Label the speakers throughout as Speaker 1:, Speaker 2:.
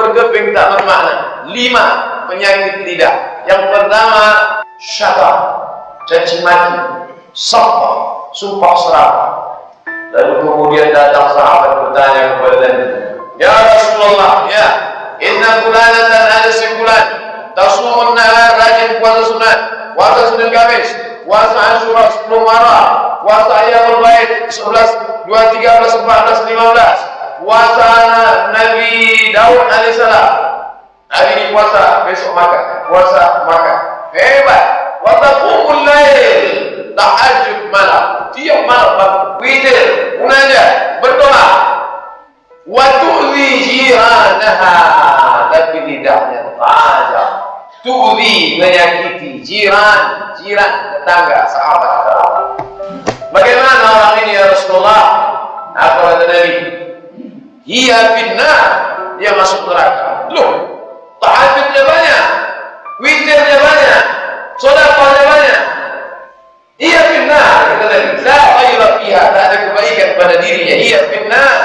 Speaker 1: berkeping tak bermakna. 5 penyakit lidah. Yang pertama, syatah, caci maki, sabah, sumpah serapah. Lalu kemudian datang sahabat bertanya kepada Nabi, ya Rasulullah, ya, inna fulanatan ada si fulan tasumun nahar, rajin puasa sunat, puasa Senin Kamis, puasa Asyura 10 Muharram, puasa Ayyamul Bait 11, 2, 13, 14, 15, puasa Nabi Daud alaihissalam. Hari ini puasa, besok makan, puasa makan. Hebat. Wa taqumul lail, tahajud malam, tiap malam witir, munajat, berdoa. Wa tu'zi jiranaha, tapi lidahnya tajam. Tu'zi menyakiti jiran, tetangga, sahabat. Bagaimana orang ini ya Rasulullah? Apa kata Nabi? Hiya finnar, dia masuk neraka. Loh, tahajudnya banyak, witirnya banyak, sedekahnya banyak. Hiya finnar, kata Nabi. La khaira fiha, tak ada kebaikan pada dirinya. Hiya finnar.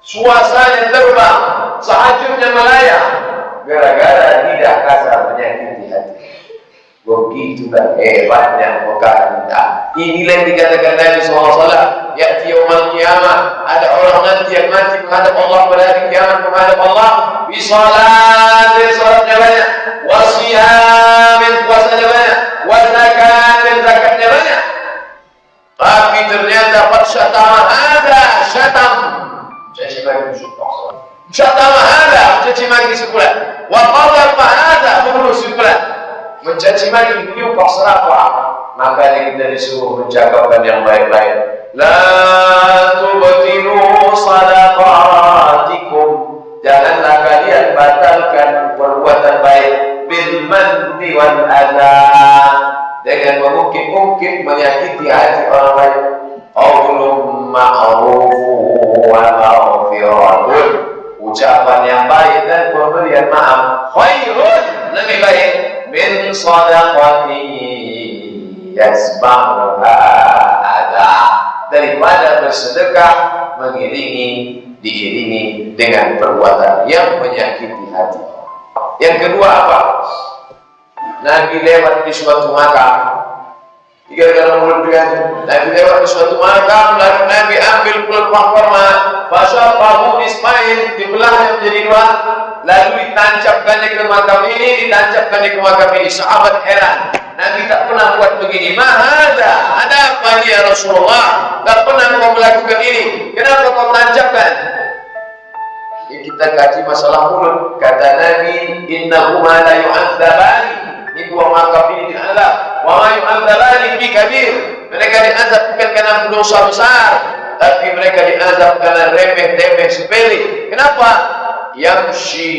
Speaker 1: Suasanya terbang, tahajudnya melayang, gara-gara tidak kasar menyakiti hati. Begitulah hebatnya Mekah. Inilah yang dikatakan Nabi SAW. Ya'ti yawmal qiyamah, ada orang nanti yang mati menghadap Allah pada hari kiamat, menghadap Allah bisalatin, salatnya banyak, wasiyamin, puasanya banyak, wazakatin, zakatnya banyak. Tapi ternyata qad syatama hadza, syatam, caci maki sepulah, syatama hadza, caci maki sepulah, wa qadhafa hadza, membunuh sepulah, mencaci maki, menyumpah serapah. Makanya kita disuruh mencakapkan yang baik-baik. La tubtilu sadaqatikum, janganlah kalian batalkan perbuatan baik bil manni wal adha, dengan mengungkit-ungkit menyakiti hati orang lain. Qaulun ma'ruf wa maghfiratun, ucapan yang baik dan pemberian maaf khairun, lebih baik min sadaqati yasba'uha adha, daripada bersedekah diiringi dengan perbuatan yang menyakiti hati. Yang kedua apa? Nabi lewat di suatu makam. Nabi lewat di suatu makam, lalu Nabi ambil pelepah kurma, fasyaqahu nisfain, dibelahnya menjadi 2, lalu ditancapkannya ke makam ini, ditancapkannya ke makam ini. Sahabat heran, Nabi tak pernah buat begini. Mahada, ada apa ini ya Rasulullah? Tak pernah kau melakukan ini. Kenapa kau tancapkan? Ya, kita kaji masalah mulut. Kata Nabi, innahuma la yu'adzabani, ini dua makam ini diazab. Wa ma yu'adzabani fi kabir, mereka diazab bukan karena dosa besar, tapi mereka diazab karena remeh-temeh sepele. Kenapa? Yamshi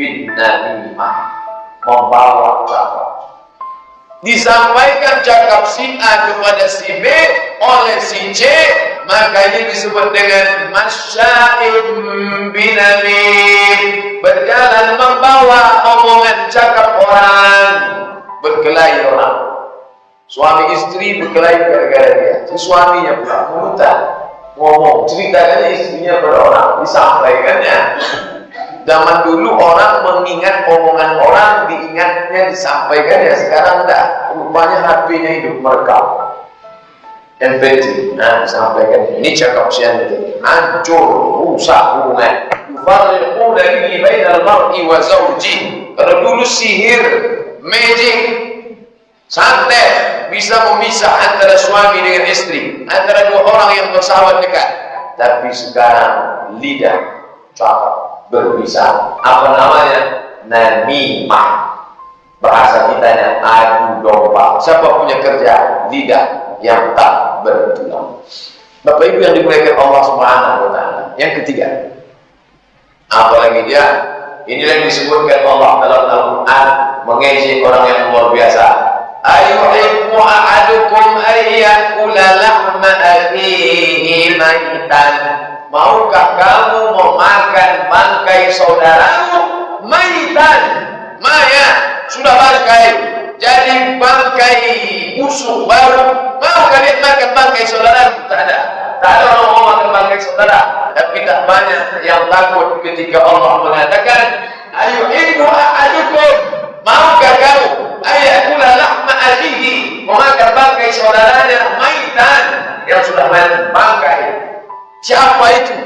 Speaker 1: bin namimah, membawa cakap. Disampaikan cakap si A kepada si B oleh si C, maka ini disebut dengan masya'im binamim, berjalan membawa omongan cakap orang, berkelahi orang. Suami istri berkelahi gara-gara dia. Si suaminya pula muntah, ngomong, ceritakannya istrinya pada orang, disampaikannya. Zaman dulu orang mengingat omongan orang, diingatnya, disampaikannya. Sekarang enggak. Rupanya HP-nya hidup merekam. MP3, nah disampaikan. Ini cakap sian itu. Hancur, rusak hubungan. Yufarriqu bihi bainal mar'i wa zawji. Kalau dulu sihir, magic, santet bisa memisah antara suami dengan istri, antara dua orang yang bersahabat dekat. Tapi sekarang lidah, cakap, berpisah. Apa namanya? Namimah. Bahasa kitanya adu domba. Siapa punya kerja? Lidah yang tak bertulang. Bapak Ibu yang dimuliakan Allah Subhanahu wa taala. Yang ketiga, apalagi dia? Inilah yang disebutkan Allah dalam Al-Quran, mengejek orang yang luar biasa. Ayuhibbu ahadukum ayyakula lahma akhihi maitan. Maukah kamu memakan bangkai saudaramu maitan? Maya, sudah bangkai, jadi bangkai busuk baru. Mau kalian makan bangkai saudaramu? Tak ada. Tak ada orang mau makan bangkai pakai saudara, tapi tak banyak yang takut ketika Allah mengatakan, ayuhibbu ahadukum, maukah kamu ayakula lahma akhihi, memakan bangkai saudaranya maitan yang sudah mati bangkai. Siapa itu?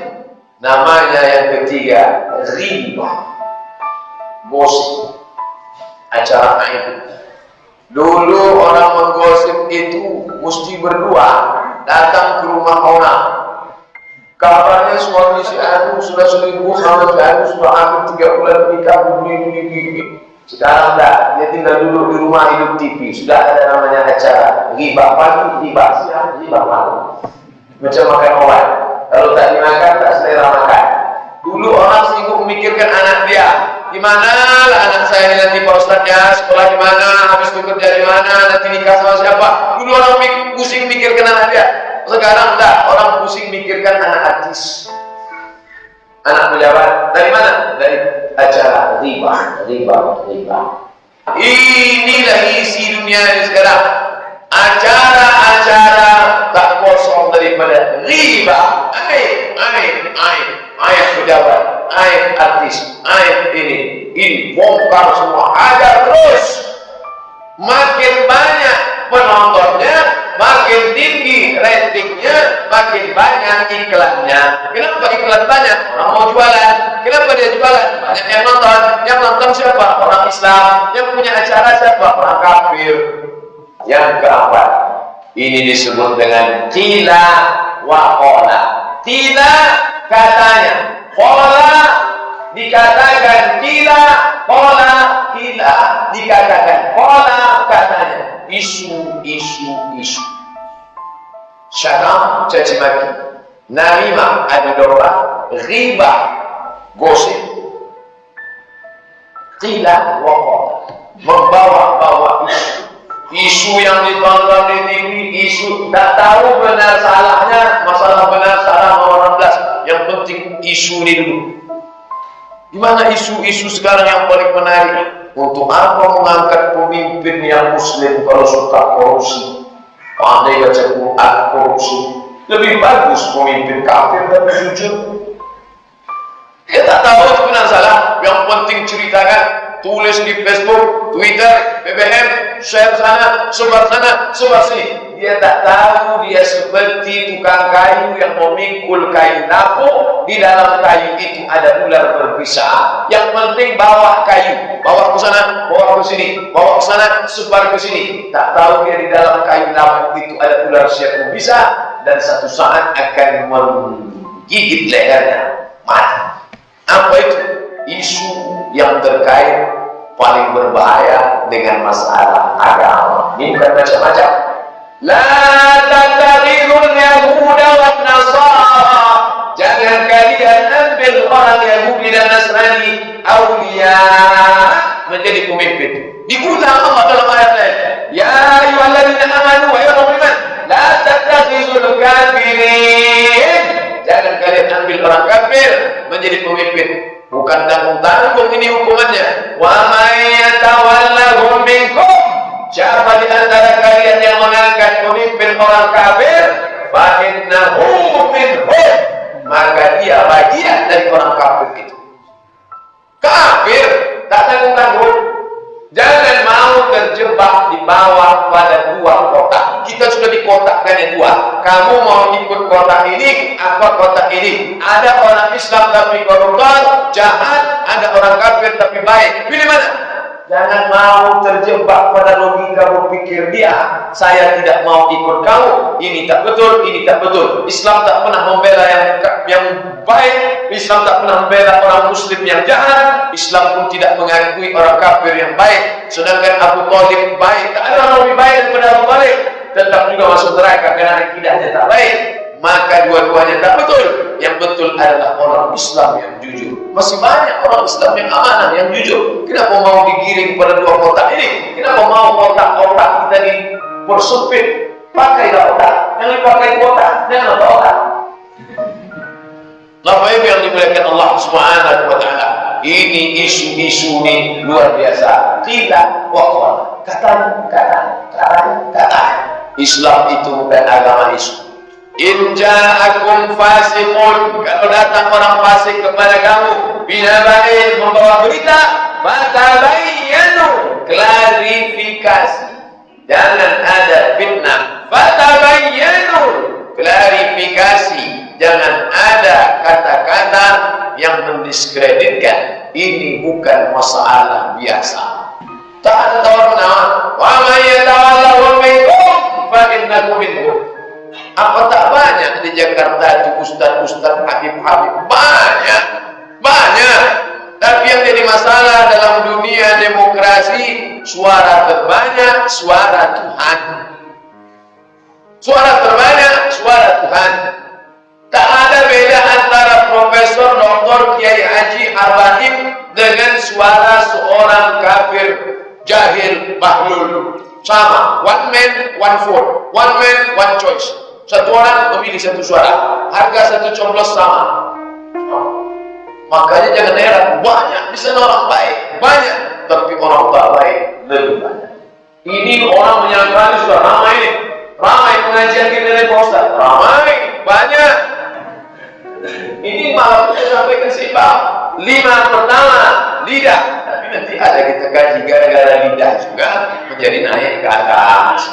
Speaker 1: Namanya yang ketiga riba, gosip, acara itu. Dulu orang menggosip itu mesti berdua datang ke rumah orang. Kabarnya suami si Anu sudah selingkuh sama si Anu, sudah hampir 3 bulan nikah, begini. Sekarang enggak, dia tinggal duduk di rumah hidup TV. Sudah ada namanya acara riba pagi, riba siang, riba malam. Macam makan obat. Kalau tak dimakan, tak selera makan. Dulu orang sibuk memikirkan anak dia. Di mana lah anak saya nanti Pak Ustadznya, sekolah di mana, habis bekerja di mana, nanti nikah sama siapa. Dulu orang pusing mikirkan anak dia. Sekarang enggak, orang pusing mikirkan anak artis, anak pejabat. Dari mana? Dari acara riba. Inilah isi dunia ini sekarang. Acara-acara tak kosong daripada riba. Ayat pejabat, ayat artis, ayat ini bongkar semua, ada terus. Makin banyak penontonnya, makin tinggi ratingnya, makin banyak iklannya. Kenapa iklan banyak? Orang mau jualan. Kenapa dia jualan? Banyak yang nonton. Yang nonton siapa? Orang Islam. Yang punya acara siapa? Orang kafir. Yang keempat, ini disebut dengan qila wa qala. Qila katanya, qala dikatakan, qila qala dikatakan, qala katanya. Isu. Syarab, caci maki. Namimah, adu domba. Riba, gosip. Qila wa qala, membawa-bawa isu yang ditonton di TV, isu tak tahu benar salahnya, masalah benar salah nomor 16. Yang penting isu ini dulu. Gimana isu-isu sekarang yang paling menarik? Untuk apa mengangkat pemimpin yang muslim kalau suka korupsi? Pandai baca Quran, korupsi. Lebih bagus pemimpin kafir dan jujur. Dia tak tahu itu benar salah. Yang penting ceritakan, tulis di Facebook, Twitter, BBM, share sana, sebar sana, sebar sini. Dia tak tahu dia seperti tukang kayu yang memikul kayu lapuk. Di dalam kayu itu ada ular berbisa. Yang penting bawa kayu, bawa ke sana, bawa ke sini, bawa ke sana, sebar ke sini. Tak tahu dia di dalam kayu lapuk itu ada ular siap berbisa, dan satu saat akan menggigit lehernya, mati. Apa itu? Isu yang terkait paling berbahaya dengan masalah agama. Ini bukan macam-macam. La tattakhidul yahuda wan nasara. Jangan kalian ambil orang Yahudi dan Nasrani aulia menjadi pemimpin. Diulang Allah dalam ayat lain. Ya ayyuhalladzina amanu wa ya beriman, la tattakhidul kafirin. Jangan kalian ambil orang kafir menjadi pemimpin. Bukan tanggung-tanggung ini hukumannya. Wa may yatawallahum minkum. Siapa di antara kalian yang mengangkat pemimpin orang kafir, fa innahu minhum, maka dia bagian dari orang kafir itu. Kafir tak tanggung-tanggung. Jangan mau terjebak di bawah pada dua kotak. Kita sudah dikotakkan yang dua. Kamu mau ikut kotak ini, apa kotak ini? Ada orang Islam tapi koruptor, jahat. Ada orang kafir tapi baik. Pilih mana? Jangan mau terjebak pada logika berpikir dia. Saya tidak mau ikut kamu. Ini tak betul, ini tak betul. Islam tak pernah membela yang baik. Islam tak pernah membela orang Muslim yang jahat. Islam pun tidak mengakui orang kafir yang baik. Sedangkan Abu Thalib baik. Tak ada orang lebih baik daripada Abu Thalib. Tetap juga masuk neraka karena akidahnya tak baik. Maka dua-duanya tak betul. Yang betul adalah orang Islam yang jujur. Masih banyak orang Islam yang amanah, yang jujur. Kenapa mau digiring pada dua kotak ini? Kenapa mau kotak-kotak kita dipersempit? Pakailah otak. Yang dipakai kotak, jangan otak. Bapak Ibu yang dimuliakan Allah Subhanahu wa taala. Ini isu-isu ini luar biasa. Tidak wakil. Kata. Islam itu bukan agama isu. In ja'akum fasiqun, kalau datang orang fasik kepada kamu, binaba'in, membawa berita, fatabayyanu, klarifikasi, jangan ada fitnah. Fatabayyanu, klarifikasi, jangan ada kata-kata yang mendiskreditkan. Ini bukan masalah biasa. Tak ada tawar-menawar. Wa man yatawallahu minkum fa innahu minhum. Apa tak banyak di Jakarta itu ustaz-ustaz, habib-habib? Banyak. Tapi yang jadi masalah dalam dunia demokrasi, suara terbanyak, suara Tuhan. Suara terbanyak, suara Tuhan. Tak ada beda antara Profesor Dr. Kiai Haji Arbaim dengan suara seorang kafir jahil bahlul. Sama, one man, one vote, one man, one choice. Satu orang memilih satu suara, harga satu coblos sama. Makanya jangan heran, banyak di sana orang baik, banyak, tapi orang tak baik lebih banyak. Ini orang menyangka sudah ramai pengajian kita dari Pak Ustaz, ramai, banyak. Ini malah kita sampai ke sifat 5 pertama, lidah. Tapi nanti ada kita kaji gara-gara lidah juga menjadi naik ke atas.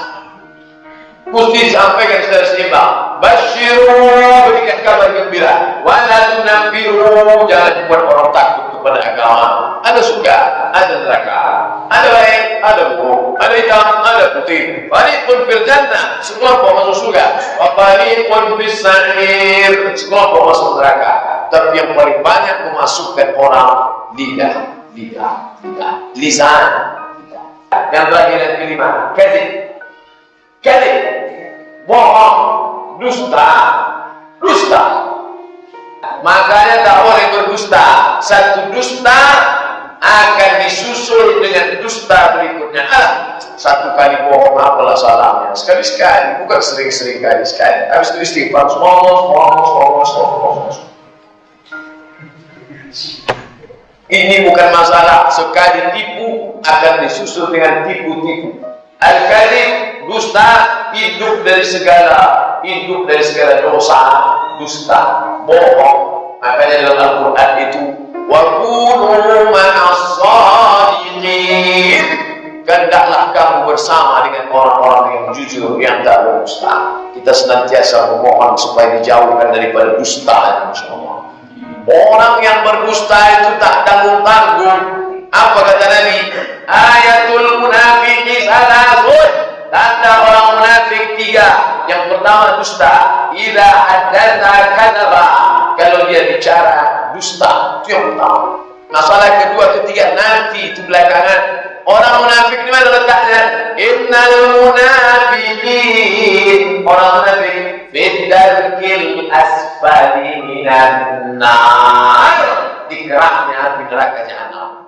Speaker 1: Mesti disampaikan secara seimbang. Basyiru, berikan kabar gembira. Wala tunaffiru, jangan buat orang takut kepada agama. Ada surga, ada neraka, ada baik, ada buruk, ada hitam, ada putih. Fariqun fil jannah, sekelompok masuk surga. Wa fariqun fis sa'ir, sekelompok masuk neraka. Tapi yang paling banyak memasukkan orang lidah. Lisan. Yang terakhir yang kelima, kadzib, bohong, dusta. Makanya tak boleh berdusta. Satu dusta akan disusul dengan dusta berikutnya. Satu kali bohong apalah salahnya? Sekali-sekali, bukan sering-sering kali-sekali. Habis itu istighfar, ngomong. Ini bukan masalah. Sekali tipu akan disusul dengan tipu-tipu. Al-kadhib, dusta, hidup dari segala dosa, dusta, bohong. Makanya dalam Al-Quran itu wa kunu ma'as-shadiqin, hendaklah kamu bersama dengan orang-orang yang jujur, yang tak berdusta. Kita senantiasa memohon supaya dijauhkan daripada dusta, insyaallah. Orang yang berdusta itu tak tanggung-tanggung. Apa kata Nabi? Ayatul munafiqi salasun, tanda orang munafik 3. Yang pertama dusta. Idza haddatsa kadzaba, kalau dia bicara dusta. Itu yang pertama. Masalah kedua, ketiga nanti itu belakangan. Orang munafik di mana letaknya? Innal munafiqin, orang munafik fi darkil asfali minan nar, di keraknya api neraka jahanam.